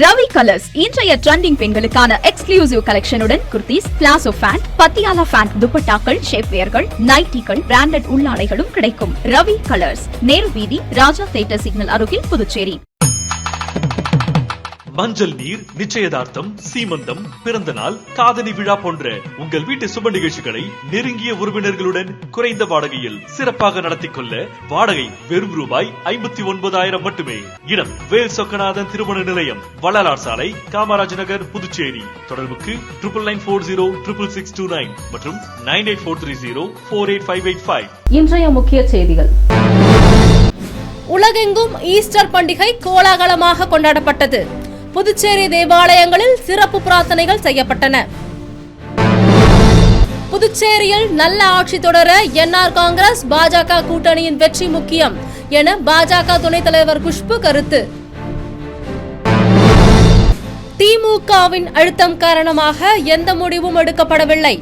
Ravi Colours இன்றைய trending பெண்களுக்கான exclusive கலெக்ஷனுடன் kurtis, palazzo pant, Patiala pant, துப்பட்டாக்கள், ஷேப்வேர்கள், நைட்டிகள், பிராண்டட் உள்ளாடைகளும் கிடைக்கும். ரவி கலர்ஸ், நேரு வீதி, ராஜா தியேட்டர் சிக்னல் அருகில், புதுச்சேரி. மஞ்சள் நீர், நிச்சயதார்த்தம், சீமந்தம், பிறந்த நாள், காதணி விழா போன்ற உங்கள் வீட்டு சுப நிகழ்ச்சிகளை நெருங்கிய உறவினர்களுடன் குறைந்த வாடகையில் சிறப்பாக நடத்திக் கொள்ள வாடகை வெறும் ரூபாய் 59,000 மட்டுமே. இடம் வேல் சொக்கநாதன் திருமண நிலையம், வள்ளலார் சாலை, காமராஜ் நகர், புதுச்சேரி. தொடர்புக்கு 99406669 மற்றும் 9843048585. இன்றைய முக்கிய செய்திகள். உலகெங்கும் ஈஸ்டர் பண்டிகை கோலாகலமாக கொண்டாடப்பட்டது. புதுச்சேரி தேவாலயங்களில் சிறப்பு பிரார்த்தனைகள் செய்யப்பட்டன. புதுச்சேரியில் நல்ல ஆட்சி தொடர என்ஆர் காங்கிரஸ் பாஜக கூட்டணியின் வெற்றி முக்கியம் என பாஜக துணைத் தலைவர் குஷ்பு கருத்து. திமுகவின் அழுத்தம் காரணமாக எந்த முடிவும் எடுக்கப்படவில்லை.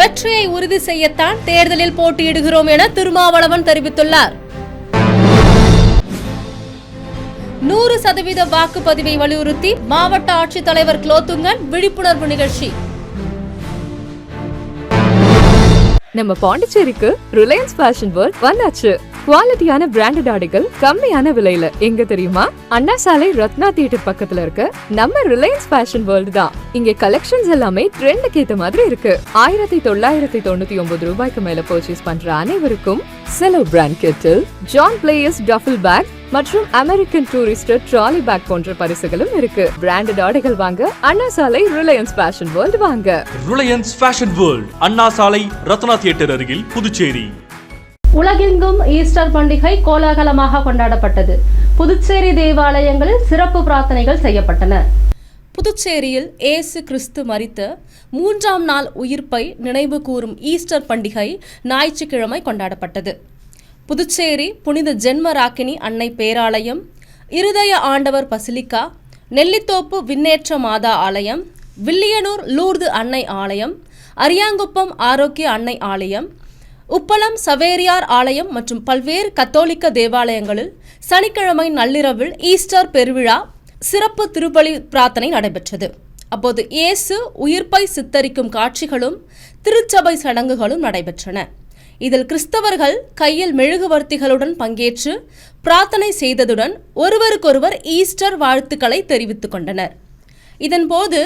வெற்றியை உறுதி செய்யத்தான் தேர்தலில் போட்டியிடுகிறோம் என திருமாவளவன் தெரிவித்துள்ளார். 100% வாக்குப்பதிவை வலியுறுத்தி மாவட்ட ஆட்சித்தலைவர் குலோத்துங்கன் விழிப்புணர்வு நிகழ்ச்சி. நம்ம பாண்டிச்சேரிக்கு ரிலையன்ஸ் ஃபேஷன் வேர்ல்ட் வந்தாச்சு. குவாலிட்டியான பிராண்டட் ஆடைகள் கம்மியான விலையில எங்க தெரியுமா? அண்ணா சாலை ரத்னா தியேட்டர் பக்கத்துல இருக்க நம்ம ரிலையன்ஸ் ஃபேஷன் வேர்ல்ட் தான். இங்க கலெக்ஷன்ஸ் எல்லாமே ட்ரெண்டுக்கு ஏத்த மாதிரி இருக்கு. 1999 ரூபாய்க்கு மேல பர்ச்சேஸ் பண்ற அனைவருக்கும் Cello brand kettle, John Players duffel bag மற்றும் அமெரிக்கன் டூரிஸ்டர் ட்ராலி பேக் போன்ற பரிசுகளும் இருக்கு. பிராண்டட் ஆடைகள் வாங்க Anna Salai Reliance Fashion World வாங்க. Reliance Fashion World, Anna Salai, Ratna theatre அருகில், புதுச்சேரி. உலகெங்கும் ஈஸ்டர் பண்டிகை கோலாகலமாக கொண்டாடப்பட்டது. புதுச்சேரி தேவாலயங்களில் சிறப்பு பிரார்த்தனைகள் செய்யப்பட்டன. புதுச்சேரியில் இயேசு கிறிஸ்து மரித்த 3ஆம் நாள் உயிர்ப்பை நினைவு கூறும் ஈஸ்டர் பண்டிகை ஞாயிற்றுக்கிழமை கொண்டாடப்பட்டது. புதுச்சேரி புனித ஜென்மராக்கினி அன்னை பேராலயம், இருதய ஆண்டவர் பசிலிக்கா, நெல்லித்தோப்பு விண்ணேற்ற மாதா ஆலயம், வில்லியனூர் லூர்து அன்னை ஆலயம், அரியாங்குப்பம் ஆரோக்கிய அன்னை ஆலயம், உப்பளம் சவேரியார் ஆலயம் மற்றும் பல்வேறு கத்தோலிக்க தேவாலயங்களில் சனிக்கிழமை நள்ளிரவில் ஈஸ்டர் பெருவிழா சிறப்பு திருப்பலி பிரார்த்தனை நடைபெற்றது. அப்போது இயேசு உயிர்ப்பை சித்தரிக்கும் காட்சிகளும் திருச்சபை சடங்குகளும் நடைபெற்றன. இதில் கிறிஸ்தவர்கள் கையில் மெழுகுவர்த்திகளுடன் பங்கேற்று பிரார்த்தனை செய்ததுடன் ஒருவருக்கொருவர் ஈஸ்டர் வாழ்த்துக்களை தெரிவித்துக் கொண்டனர். இதன்போது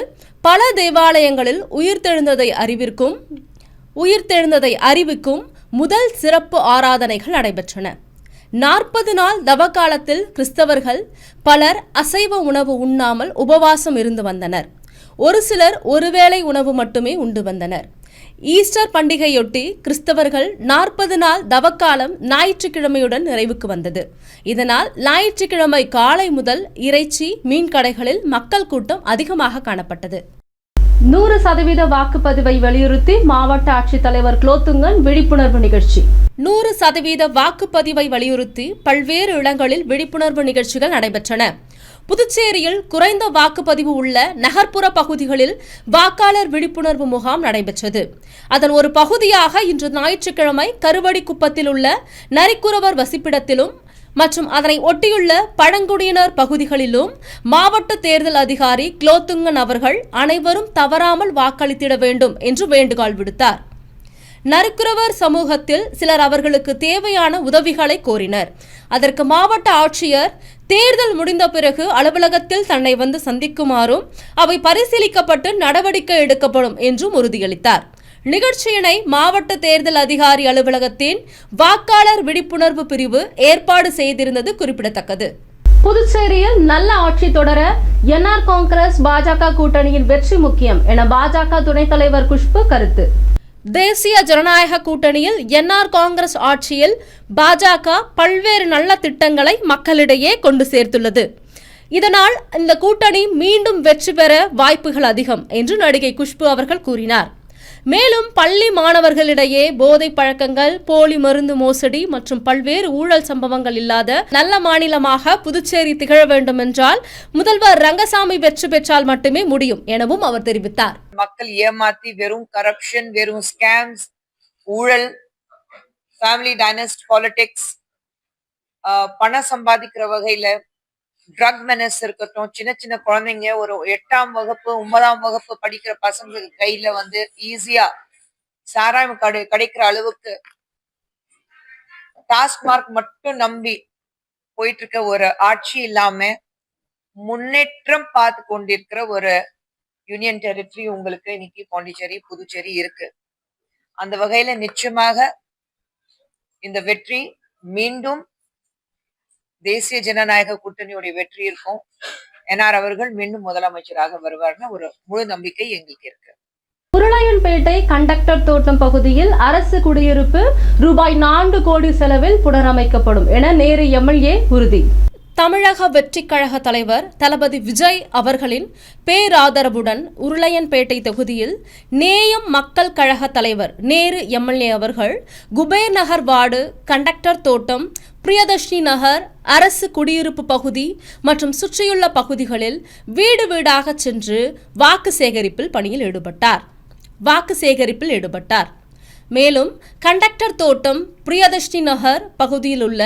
பல தேவாலயங்களில் உயிர்த்தெழுந்ததை அறிவிக்கும் முதல் சிறப்பு ஆராதனைகள் நடைபெற்றன. 40 நாள் தவக்காலத்தில் கிறிஸ்தவர்கள் பலர் அசைவ உணவு உண்ணாமல் உபவாசம் இருந்து வந்தனர். ஒரு சிலர் ஒருவேளை உணவு மட்டுமே உண்டு வந்தனர். ஈஸ்டர் பண்டிகையொட்டி கிறிஸ்தவர்கள் 40 நாள் தவக்காலம் ஞாயிற்றுக்கிழமையுடன் நிறைவுக்கு வந்தது. இதனால் ஞாயிற்றுக்கிழமை காலை முதல் இறைச்சி, மீன் கடைகளில் மக்கள் கூட்டம் அதிகமாக காணப்பட்டது. 100% வாக்குப்பதிவை வலியுறுத்தி மாவட்ட ஆட்சித்தலைவர் குலோத்துங்கன் விழிப்புணர்வு நிகழ்ச்சி. 100% வாக்குப்பதிவை வலியுறுத்தி பல்வேறு இடங்களில் விழிப்புணர்வு நிகழ்ச்சிகள் நடைபெற்றன. புதுச்சேரியில் குறைந்த வாக்குப்பதிவு உள்ள நகர்ப்புற பகுதிகளில் வாக்காளர் விழிப்புணர்வு முகாம் நடைபெற்றது. அதன் ஒரு பகுதியாக இன்று ஞாயிற்றுக்கிழமை கருவடிக்குப்பத்தில் உள்ள நரிக்குறவர் வசிப்பிடத்திலும் மற்றும் அதனை ஒட்டியுள்ள பழங்குடியினர் பகுதிகளிலும் மாவட்ட தேர்தல் அதிகாரி குலோத்துங்கன் அவர்கள் அனைவரும் தவறாமல் வாக்களித்திட வேண்டும் என்று வேண்டுகோள் விடுத்தார். நரிக்குறவர் சமூகத்தில் சிலர் அவர்களுக்கு தேவையான உதவிகளை கோரினர். அதற்கு மாவட்ட ஆட்சியர் தேர்தல் முடிந்த பிறகு அலுவலகத்தில் தன்னை வந்து சந்திக்குமாறும் அவை பரிசீலிக்கப்பட்டு நடவடிக்கை எடுக்கப்படும் என்றும் உறுதியளித்தார். நிகழ்ச்சியினை மாவட்ட தேர்தல் அதிகாரி அலுவலகத்தின் வாக்காளர் விழிப்புணர்வு பிரிவு ஏற்பாடு செய்திருந்தது குறிப்பிடத்தக்கது. புதுச்சேரியில் நல்ல ஆட்சி தொடர என்ஆர் காங்கிரஸ் பாஜக கூட்டணியின் வெற்றி முக்கியம் என பாஜக துணைத் தலைவர் குஷ்பு கருத்து. தேசிய ஜனநாயக கூட்டணியில் என்ஆர் காங்கிரஸ் ஆட்சியில் பாஜக பல்வேறு நல்ல திட்டங்களை மக்களிடையே கொண்டு சேர்த்துள்ளது. இதனால் இந்த கூட்டணி மீண்டும் வெற்றி பெற வாய்ப்புகள் அதிகம் என்று நடிகை குஷ்பு அவர்கள் கூறினார். மேலும் பள்ளி மாணவர்களிடையே போதை பழக்கங்கள், போலி மருந்து மோசடி மற்றும் பல்வேறு ஊழல் சம்பவங்கள் இல்லாத நல்ல மாநிலமாக புதுச்சேரி திகழ வேண்டும் என்றால் முதல்வர் ரங்கசாமி வெற்றி பெற்றால் மட்டுமே முடியும் எனவும் அவர் தெரிவித்தார். மக்கள் ஏமாத்தி வெறும் கரப்ஷன், வெறும் ஸ்கேம்ஸ், ஊழல், ஃபேமிலி டைனஸ்ட் பாலிடிக்ஸ், பணம் சம்பாதிக்கிற வகையில ட்ரக் மெனஸ் இருக்கட்டும், சின்ன சின்ன குழந்தைங்க ஒரு 8ஆம் வகுப்பு 9ஆம் வகுப்பு படிக்கிற பசங்க கையில வந்து ஈஸியா சாராயம் கிடைக்கிற அளவுக்கு டாஸ்மார்க் மட்டும் நம்பி போயிட்டு இருக்க ஒரு ஆட்சி இல்லாம முன்னேற்றம் பார்த்து கொண்டிருக்கிற ஒரு யூனியன் டெரிட்டரி உங்களுக்கு இன்னைக்கு பாண்டிச்சேரி, புதுச்சேரி இருக்கு. அந்த வகையில நிச்சயமாக இந்த வெற்றி மீண்டும் தேசிய ஜனநாயக கூட்டணியுடைய வெற்றி இருக்கும். என்ஆர் அவர்கள் மீண்டும் முதலமைச்சராக வருவார்னு ஒரு முழு நம்பிக்கை எங்களுக்கு இருக்கு. உருளையன்பேட்டை கண்டக்டர் தோட்டம் பகுதியில் அரசு குடியிருப்பு ரூபாய் 4 கோடி செலவில் புனரமைக்கப்படும் என நேரு எம்எல்ஏ உறுதி. தமிழக வெற்றிக் கழக தலைவர் தளபதி விஜய் அவர்களின் பேராதரவுடன் உருளையன்பேட்டை தொகுதியில் நேயம் மக்கள் கழக தலைவர் நேரு எம்எல்ஏ அவர்கள் குபேர் நகர் வார்டு கண்டக்டர் தோட்டம், பிரியதர்ஷினி நகர், அரசு குடியிருப்பு பகுதி மற்றும் சுற்றியுள்ள பகுதிகளில் வீடு வீடாக சென்று வாக்கு சேகரிப்பில் ஈடுபட்டார். மேலும் கண்டக்டர் தோட்டம், பிரியதர்ஷினி நகர் பகுதியில் உள்ள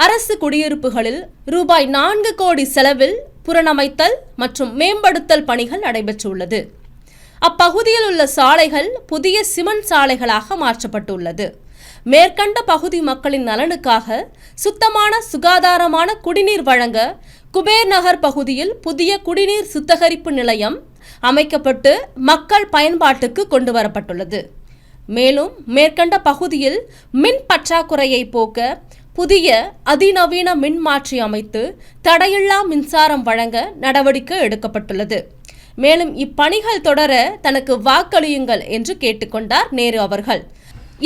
அரசு குடியிருப்புகளில் ரூபாய் 4 கோடி செலவில் புனரமைத்தல் மற்றும் மேம்படுத்தல் பணிகள் நடைபெற்றுள்ளது. அப்பகுதியில் உள்ள சாலைகள் புதிய சிமெண்ட் சாலைகளாக மாற்றப்பட்டுள்ளது. மேற்கண்ட பகுதி மக்களின் நலனுக்காக சுத்தமான சுகாதாரமான குடிநீர் வழங்க குபேர் நகர் பகுதியில் புதிய குடிநீர் சுத்திகரிப்பு நிலையம் அமைக்கப்பட்டு மக்கள் பயன்பாட்டுக்கு கொண்டு வரப்பட்டுள்ளது. மேலும் மேற்கண்ட பகுதியில் மின் பற்றாக்குறையை போக்க புதிய அதிநவீன மின் மாற்றி அமைத்து தடையில்லா மின்சாரம் வழங்க நடவடிக்கை எடுக்கப்பட்டுள்ளது. மேலும் இப்பணிகள் தொடர தனக்கு வாக்களியுங்கள் என்று கேட்டுக்கொண்டார் நேரு அவர்கள்.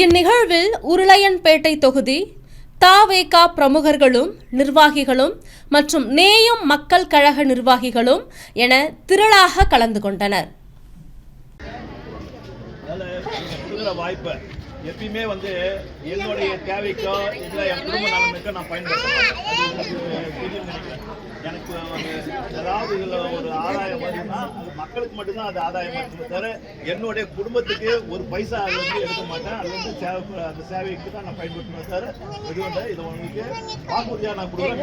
இந்நிகழ்வில் உருளையன்பேட்டை தொகுதி தாவேகா பிரமுகர்களும் நிர்வாகிகளும் மற்றும் நேயம் மக்கள் கழக நிர்வாகிகளும் என திரளாக கலந்து கொண்டனர். வாய்ப்பை எப்பயுமே வந்து என்னுடைய தேவைக்கோ இல்லை என் குடும்ப நலனுக்கோ நான் பயன்படுத்தேன். எனக்கு ஏதாவது இதில் ஒரு ஆதாயம் வருதுன்னா அது மக்களுக்கு மட்டும்தான் அது ஆதாயம் இருக்குமே தவிர என்னுடைய குடும்பத்துக்கு ஒரு பைசா அது வந்து எடுக்க மாட்டேன். அது வந்து அந்த சேவைக்கு தான் நான் பயன்படுத்தணும் தவிர இது வந்து இதை உங்களுக்கு வாக்குறுதியாக நான் கொடுக்குறேன்.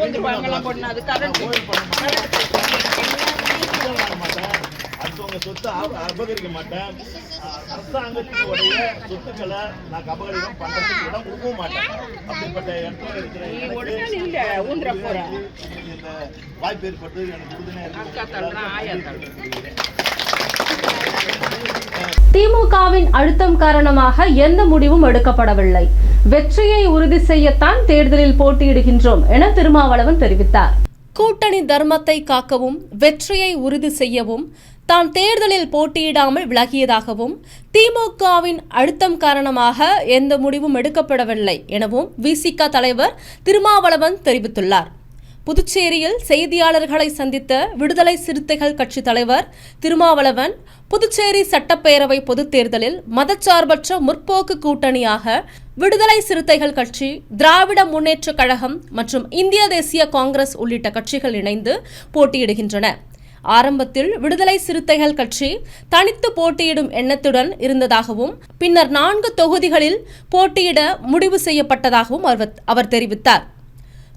மாட்டேன், அடுத்தவங்க சொத்தை அபகரிக்க மாட்டேன், அரசாங்கத்தினுடைய சொத்துக்களை நான் அபகரிக்கம் பண்றதுக்கு இடம் கொடுக்கவும் மாட்டேன். அப்படிப்பட்ட இடத்துல இருக்கிற இந்த வாய்ப்பு ஏற்பட்டு எனக்கு திமுகவின் அழுத்தம் காரணமாக எந்த முடிவும் எடுக்கப்படவில்லை. வெற்றியை உறுதி செய்யத்தான் தேர்தலில் போட்டியிடுகின்றோம் என திருமாவளவன் தெரிவித்தார். கூட்டணி தர்மத்தை காக்கவும் வெற்றியை உறுதி செய்யவும் தான் தேர்தலில் போட்டியிடாமல் விலகியதாகவும் திமுகவின் அழுத்தம் காரணமாக எந்த முடிவும் எடுக்கப்படவில்லை எனவும் விசிக தலைவர் திருமாவளவன் தெரிவித்துள்ளார். புதுச்சேரியில் செய்தியாளர்களை சந்தித்த விடுதலை சிறுத்தைகள் கட்சி தலைவர் திருமாவளவன் புதுச்சேரி சட்டப்பேரவை பொதுத் தேர்தலில் மதச்சார்பற்ற முற்போக்கு கூட்டணியாக விடுதலை சிறுத்தைகள் கட்சி, திராவிட முன்னேற்றக் கழகம் மற்றும் இந்திய தேசிய காங்கிரஸ் உள்ளிட்ட கட்சிகள் இணைந்து போட்டியிடுகின்றன. ஆரம்பத்தில் விடுதலை சிறுத்தைகள் கட்சி தனித்து போட்டியிடும் எண்ணத்துடன் இருந்ததாகவும் பின்னர் 4 தொகுதிகளில் போட்டியிட முடிவு செய்யப்பட்டதாகவும் அவர் தெரிவித்தார்.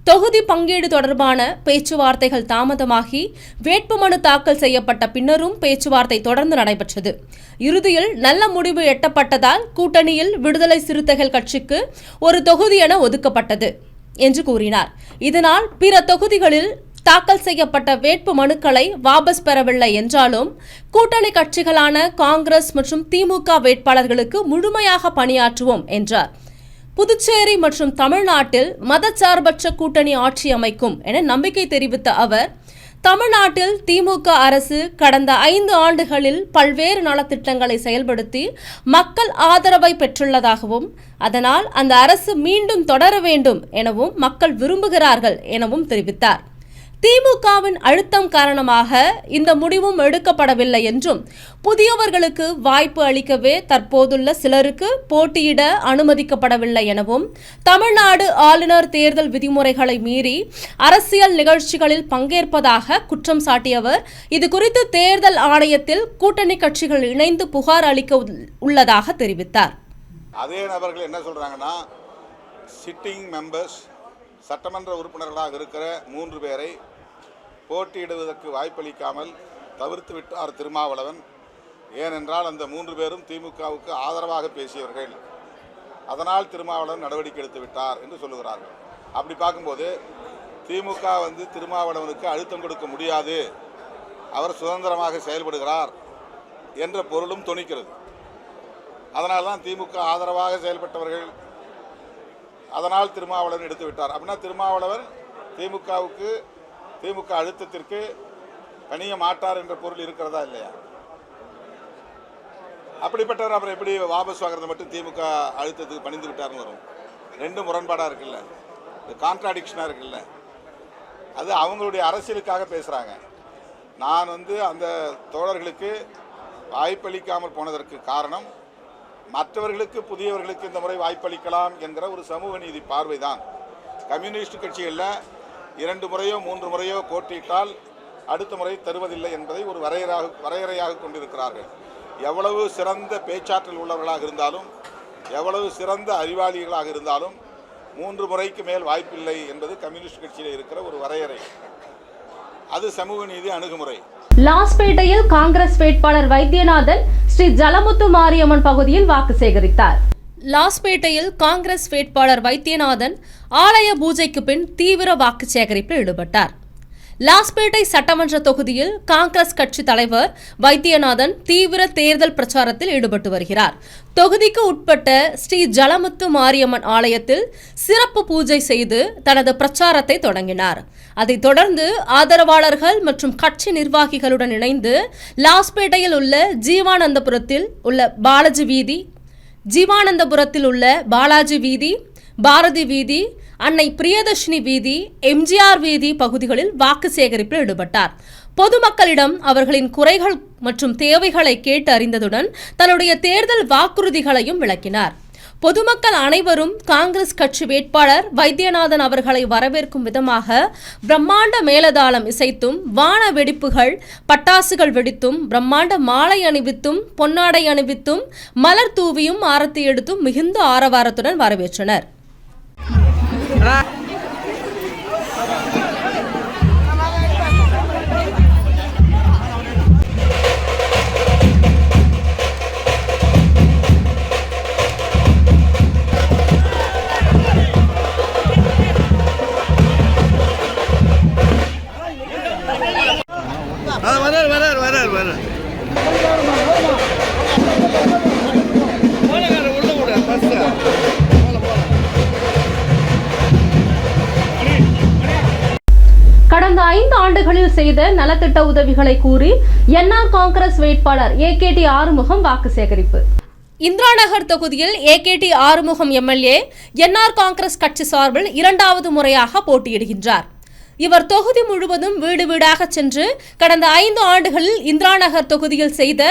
தொகுதி பங்கீடு தொடர்பான பேச்சுவார்த்தைகள் தாமதமாகி வேட்புமனு தாக்கல் செய்யப்பட்ட பின்னரும் பேச்சுவார்த்தை தொடர்ந்து நடைபெற்றது. இறுதியில் நல்ல முடிவு எட்டப்பட்டதால் கூட்டணியில் விடுதலை சிறுத்தைகள் கட்சிக்கு ஒரு தொகுதி என ஒதுக்கப்பட்டது என்று கூறினார். இதனால் பிற தொகுதிகளில் தாக்கல் செய்யப்பட்ட வேட்பு மனுக்களை வாபஸ் பெறவில்லை என்றாலும் கூட்டணி கட்சிகளான காங்கிரஸ் மற்றும் திமுக வேட்பாளர்களுக்கு முழுமையாக பணியாற்றுவோம் என்றார். புதுச்சேரி மற்றும் தமிழ்நாட்டில் மதச்சார்பற்ற கூட்டணி ஆட்சி அமைக்கும் என நம்பிக்கை தெரிவித்த அவர், தமிழ்நாட்டில் திமுக அரசு கடந்த 5 ஆண்டுகளில் பல்வேறு நலத்திட்டங்களை செயல்படுத்தி மக்கள் ஆதரவை பெற்றுள்ளதாகவும் அதனால் அந்த அரசு மீண்டும் தொடர வேண்டும் எனவும் மக்கள் விரும்புகிறார்கள் எனவும் தெரிவித்தார். திமுகவின் அழுத்தம் காரணமாக இந்த முடிவும் எடுக்கப்படவில்லை என்றும் புதியவர்களுக்கு வாய்ப்பு அளிக்கவே தற்போதுள்ள சிலருக்கு போட்டியிட அனுமதிக்கப்படவில்லை எனவும் தமிழ்நாடு ஆளுநர் தேர்தல் விதிமுறைகளை மீறி அரசியல் நிகழ்ச்சிகளில் பங்கேற்பதாக குற்றம் சாட்டியவர் இதுகுறித்து தேர்தல் ஆணையத்தில் கூட்டணி கட்சிகள் இணைந்து புகார் அளிக்க உள்ளதாக தெரிவித்தார். அதே நபர்கள் என்ன சொல்றாங்கன்னா, சிட்டிங் மெம்பர்ஸ் சட்டமன்ற உறுப்பினர்களாக இருக்கிற 3 பேரை போட்டியிடுவதற்கு வாய்ப்பளிக்காமல் தவிர்த்து விட்டார் திருமாவளவன். ஏனென்றால் அந்த 3 பேரும் திமுகவுக்கு ஆதரவாக பேசியவர்கள். அதனால் திருமாவளவன் நடவடிக்கை எடுத்து விட்டார் என்று சொல்லுகிறார்கள். அப்படி பார்க்கும்போது திமுக திருமாவளவனுக்கு அழுத்தம் கொடுக்க முடியாது, அவர் சுதந்திரமாக செயல்படுகிறார் என்ற பொருளும் தொனிக்கிறது. அதனால்தான் திமுக ஆதரவாக செயல்பட்டவர்கள், அதனால் திருமாவளவன் எடுத்து விட்டார். அப்படின்னா திருமாவளவன் திமுக அழுத்தத்திற்கு பணிய மாட்டார் என்ற பொருள் இருக்கிறதா இல்லையா? அப்படிப்பட்டவர் அப்புறம் எப்படி வாபஸ் வாங்குறது மட்டும் திமுக அழுத்தத்துக்கு பணிந்து விட்டார்னு வரும்? ரெண்டு முரண்பாடாக இருக்குல்ல, கான்ட்ராடிக்ஷனாக இருக்குல்ல. அது அவங்களுடைய அரசியலுக்காக பேசுகிறாங்க. நான் அந்த தோழர்களுக்கு வாய்ப்பளிக்காமல் போனதற்கு காரணம் மற்றவர்களுக்கு, புதியவர்களுக்கு இந்த முறை வாய்ப்பளிக்கலாம் என்கிற ஒரு சமூக நீதி பார்வைதான். கம்யூனிஸ்ட் கட்சிகளில் 2 முறையோ 3 முறையோ போட்டியிட்டால் அடுத்த முறை தருவதில்லை என்பதை ஒரு வரையறையாக கொண்டிருக்கிறார்கள். எவ்வளவு சிறந்த பேச்சாற்றல் உள்ளவர்களாக இருந்தாலும், எவ்வளவு சிறந்த அறிவாளிகளாக இருந்தாலும் 3 முறைக்கு மேல் வாய்ப்பில்லை என்பது கம்யூனிஸ்ட் கட்சியில் இருக்கிற ஒரு வரையறை. அது சமூக நீதி அணுகுமுறை. லாஸ்பேட்டையில் காங்கிரஸ் வேட்பாளர் வைத்தியநாதன் ஸ்ரீ ஜலமுத்து மாரியம்மன் பகுதியில் வாக்கு சேகரித்தார். லாஸ்பேட்டையில் காங்கிரஸ் வேட்பாளர் வைத்தியநாதன் ஆலய பூஜைக்கு பின் தீவிர வாக்கு சேகரிப்பில் ஈடுபட்டார். லாஸ்பேட்டை சட்டமன்ற தொகுதியில் காங்கிரஸ் கட்சி தலைவர் வைத்தியநாதன் தீவிர தேர்தல் பிரச்சாரத்தில் ஈடுபட்டு வருகிறார். தொகுதிக்கு உட்பட்ட ஸ்ரீ ஜலமுத்து மாரியம்மன் ஆலயத்தில் சிறப்பு பூஜை செய்து தனது பிரச்சாரத்தை தொடங்கினார். அதைத் தொடர்ந்து ஆதரவாளர்கள் மற்றும் கட்சி நிர்வாகிகளுடன் இணைந்து லாஸ்பேட்டையில் உள்ள ஜீவானந்தபுரத்தில் உள்ள பாலாஜி வீதி, பாரதி வீதி, அன்னை பிரியதர்ஷினி வீதி, எம்ஜிஆர் வீதி பகுதிகளில் வாக்கு சேகரிப்பில் ஈடுபட்டார். பொதுமக்களிடம் அவர்களின் குறைகள் மற்றும் தேவைகளை கேட்டு அறிந்ததுடன் தன்னுடைய தேர்தல் வாக்குறுதிகளையும் விளக்கினார். பொதுமக்கள் அனைவரும் காங்கிரஸ் கட்சி வேட்பாளர் வைத்தியநாதன் அவர்களை வரவேற்கும் விதமாக பிரம்மாண்ட மேலதாளம் இசைத்தும், வான வெடிப்புகள், பட்டாசுகள் வெடித்தும், பிரம்மாண்ட மாலை அணிவித்தும், பொன்னாடை அணிவித்தும், மலர் தூவியும், ஆரத்தி எடுத்தும் மிகுந்த ஆரவாரத்துடன் வரவேற்றனர். கடந்த 5 ஆண்டுகளில் செய்த நலத்திட்ட உதவிகளை கூறி என்ஆர் காங்கிரஸ் வேட்பாளர் AKT ஆறுமுகம் வாக்கு சேகரிப்பு. இந்திராநகர் தொகுதியில் AKT Arumugam MLA NR Congress கட்சி சார்பில் 2வது முறையாக போட்டியிடுகின்றார். இவர் தொகுதி முழுவதும் வீடு வீடாக சென்று கடந்த 5 ஆண்டுகளில் இந்திராநகர் தொகுதியில் செய்த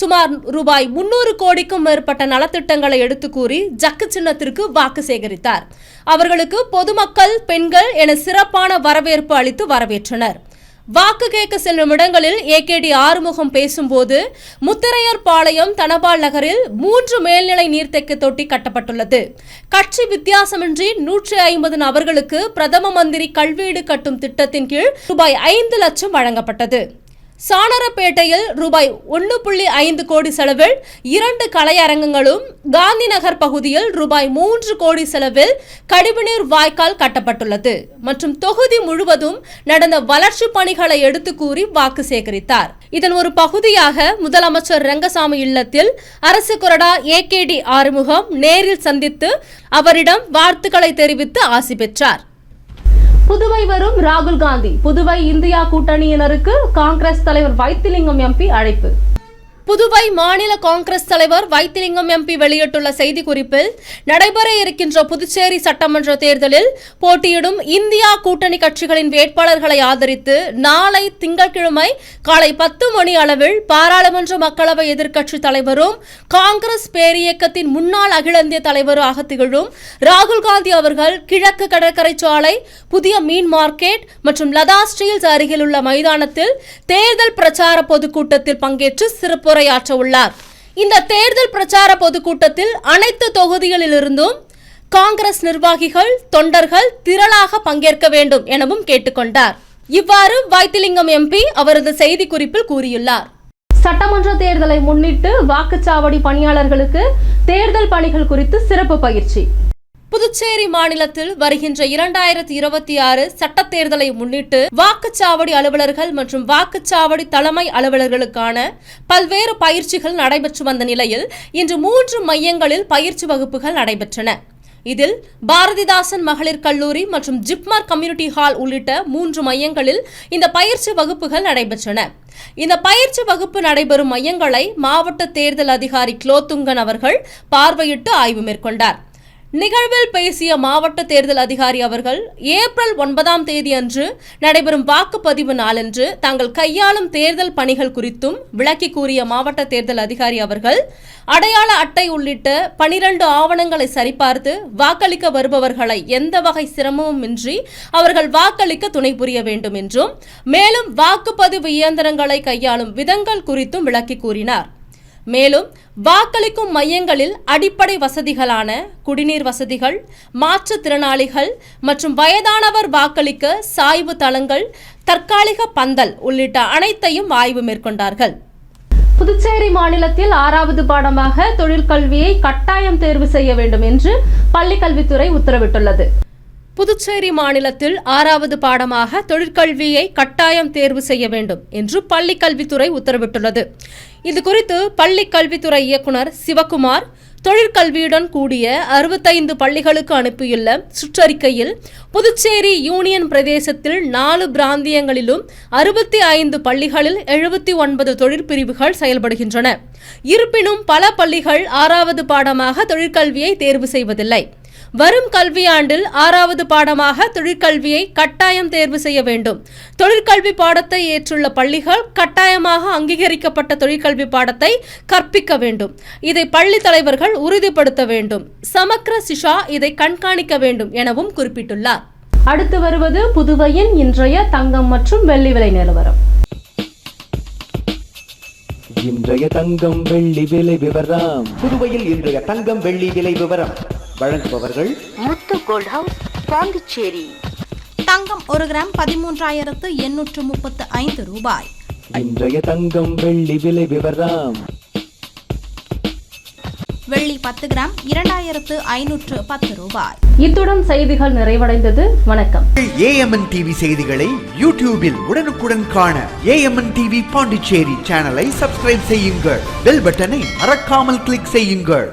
சுமார் ரூபாய் 300 கோடிக்கும் மேற்பட்ட நலத்திட்டங்களை எடுத்து கூறி ஜக்கு சின்னத்திற்கு வாக்கு சேகரித்தார். அவர்களுக்கு பொதுமக்கள், பெண்கள் என சிறப்பான வரவேற்பு அளித்து வரவேற்றனர். வாக்கு கேட்க செல்லும் இடங்களில் AKT ஆறுமுகம் பேசும்போது, முத்திரையர்பாளையம் தனபால் நகரில் 3 மேல்நிலை நீர்த்தேக்க தொட்டி கட்டப்பட்டுள்ளது. கட்சி வித்தியாசமின்றி 150 நபர்களுக்கு பிரதம மந்திரி கல்வீடு கட்டும் திட்டத்தின் கீழ் ரூபாய் 5 லட்சம் வழங்கப்பட்டது. சானரப்பேட்டையில் ரூபாய் 1.5 கோடி செலவில் 2 கலையரங்கங்களும், காந்தி நகர் பகுதியில் ரூபாய் 3 கோடி செலவில் கழிவுநீர் வாய்க்கால் கட்டப்பட்டுள்ளது மற்றும் தொகுதி முழுவதும் நடந்த வளர்ச்சி பணிகளை எடுத்து கூறி வாக்கு சேகரித்தார். இதன் ஒரு பகுதியாக முதலமைச்சர் ரங்கசாமி இல்லத்தில் அரசு கொறடா AKT ஆறுமுகம் நேரில் சந்தித்து அவரிடம் வாழ்த்துக்களை தெரிவித்து ஆசி பெற்றார். புதுவை வரும் ராகுல் காந்தி, புதுவை இந்தியா கூட்டணியினருக்கு காங்கிரஸ் தலைவர் வைத்திலிங்கம் MP அழைப்பு. புதுவை மாநில காங்கிரஸ் தலைவர் வைத்திலிங்கம் MP வெளியிட்டுள்ள செய்திக்குறிப்பில், நடைபெற இருக்கின்ற புதுச்சேரி சட்டமன்ற தேர்தலில் போட்டியிடும் இந்தியா கூட்டணி கட்சிகளின் வேட்பாளர்களை ஆதரித்து நாளை திங்கட்கிழமை காலை 10 மணி அளவில் பாராளுமன்ற மக்களவை எதிர்க்கட்சி தலைவரும் காங்கிரஸ் பேரியக்கத்தின் முன்னாள் அகில இந்திய தலைவராக திகழும் ராகுல் காந்தி அவர்கள் கிழக்கு கடற்கரை சாலை, புதிய மீன் மார்க்கெட் மற்றும் லதா ஸ்டீல்ஸ் அருகில் உள்ள மைதானத்தில் தேர்தல் பிரச்சார பொதுக்கூட்டத்தில் பங்கேற்று சிறப்பு உரையாற்ற உள்ளார். இந்த தேர்தல் பிரச்சார பொதுக்கூட்டத்தில் அனைத்து தொகுதிகளிலிருந்தும் காங்கிரஸ் நிர்வாகிகள், தொண்டர்கள் திரளாக பங்கேற்க வேண்டும் எனவும் கேட்டுக்கொண்டார். இவ்வாறு வைத்திலிங்கம் எம்பி அவரது செய்திக்குறிப்பில் கூறியுள்ளார். சட்டமன்ற தேர்தலை முன்னிட்டு வாக்குச்சாவடி பணியாளர்களுக்கு தேர்தல் பணிகள் குறித்து சிறப்பு பயிற்சி. புதுச்சேரி மாநிலத்தில் வருகின்ற 2026 சட்டத் தேர்தலை முன்னிட்டு வாக்குச்சாவடி அலுவலர்கள் மற்றும் வாக்குச்சாவடி தலைமை அலுவலர்களுக்கான பல்வேறு பயிற்சிகள் நடைபெற்று வந்த நிலையில் இன்று 3 மையங்களில் பயிற்சி வகுப்புகள் நடைபெற்றன. இதில் பாரதிதாசன் மகளிர் கல்லூரி மற்றும் ஜிப்மர் கம்யூனிட்டி ஹால் உள்ளிட்ட 3 மையங்களில் இந்த பயிற்சி வகுப்புகள் நடைபெற்றன. இந்த பயிற்சி வகுப்பு நடைபெறும் மையங்களை மாவட்ட தேர்தல் அதிகாரி குலோத்துங்கன் அவர்கள் பார்வையிட்டு ஆய்வு மேற்கொண்டார். நிகழ்வில் பேசிய மாவட்ட தேர்தல் அதிகாரி அவர்கள் ஏப்ரல் 9ஆம் தேதி அன்று நடைபெறும் வாக்குப்பதிவு நாளன்று தாங்கள் கையாளும் தேர்தல் பணிகள் குறித்தும் விளக்கி கூறிய மாவட்ட தேர்தல் அதிகாரி அவர்கள் அடையாள அட்டை உள்ளிட்ட 12 ஆவணங்களை சரிபார்த்து வாக்களிக்க வருபவர்களை எந்த வகை சிரமமும் இன்றி அவர்கள் வாக்களிக்க துணை புரிய வேண்டும் என்றும் மேலும் வாக்குப்பதிவு இயந்திரங்களை கையாளும் விதங்கள் குறித்தும் விளக்கி கூறினார். மேலும் வாக்களிக்கும் மையங்களில் அடிப்படை வசதிகளான குடிநீர் வசதிகள், மாற்றுத்திறனாளிகள் மற்றும் வயதானவர் வாக்களிக்க சாய்வு தளங்கள், தற்காலிக பந்தல் உள்ளிட்ட அனைத்தையும் ஆய்வு மேற்கொண்டார்கள். புதுச்சேரி மாநிலத்தில் 6வது பாடமாக தொழிற்கல்வியை கட்டாயம் தேர்வு செய்ய வேண்டும் என்று பள்ளிக்கல்வித்துறை உத்தரவிட்டுள்ளது. புதுச்சேரி மாநிலத்தில் 6வது பாடமாக தொழிற்கல்வியை கட்டாயம் தேர்வு செய்ய வேண்டும் என்று பள்ளிக்கல்வித்துறை உத்தரவிட்டுள்ளது. இதுகுறித்து பள்ளிக்கல்வித்துறை இயக்குனர் சிவகுமார் தொழிற்கல்வியுடன் கூடிய 65 பள்ளிகளுக்கு அனுப்பியுள்ள சுற்றறிக்கையில் புதுச்சேரி யூனியன் பிரதேசத்தில் 4 பிராந்தியங்களிலும் 65 பள்ளிகளில் 79 தொழிற்பிரிவுகள் செயல்படுகின்றன. இருப்பினும் பல பள்ளிகள் 6வது பாடமாக தொழிற்கல்வியை தேர்வு செய்வதில்லை. வரும் கல்வியாண்டில் 6வது பாடமாக தொழிற்கல்வியை கட்டாயம் தேர்வு செய்ய வேண்டும். தொழிற்கல்வி பாடத்தை ஏற்றுள்ள பள்ளிகள் கட்டாயமாக அங்கீகரிக்கப்பட்ட தொழிற்கல்வி பாடத்தை கற்பிக்க வேண்டும். இதை பள்ளி தலைவர்கள் உறுதிப்படுத்த வேண்டும். சமக்ர சிஷா இதை கண்காணிக்க வேண்டும் எனவும் குறிப்பிட்டுள்ளார். அடுத்து வருவது புதுவையின் இன்றைய தங்கம் மற்றும் வெள்ளி விலை நிலவரம். இன்றைய தங்கம் வெள்ளி விலை விவரம். புதுவையில் இன்றைய தங்கம் வெள்ளி விலை விவரம் வழங்குபவர்கள் முத்து கோல்ட் ஹவுஸ், பாண்டிச்சேரி. தங்கம் 1 கிராம் 13,835 ரூபாய். இன்றைய தங்கம் வெள்ளி விலை விவரம். வெள்ளி 10 கிராம் 2,510 ரூபாய். இத்துடன் செய்திகள் நிறைவடைந்தது. வணக்கம். AMN டிவி செய்திகளை யூடியூபில் உடனுக்குடன் காண AMN டிவி பாண்டிச்சேரி சேனலை சப்ஸ்கிரைப் செய்யுங்கள். பெல் பட்டனை மறக்காமல் கிளிக் செய்யுங்கள்.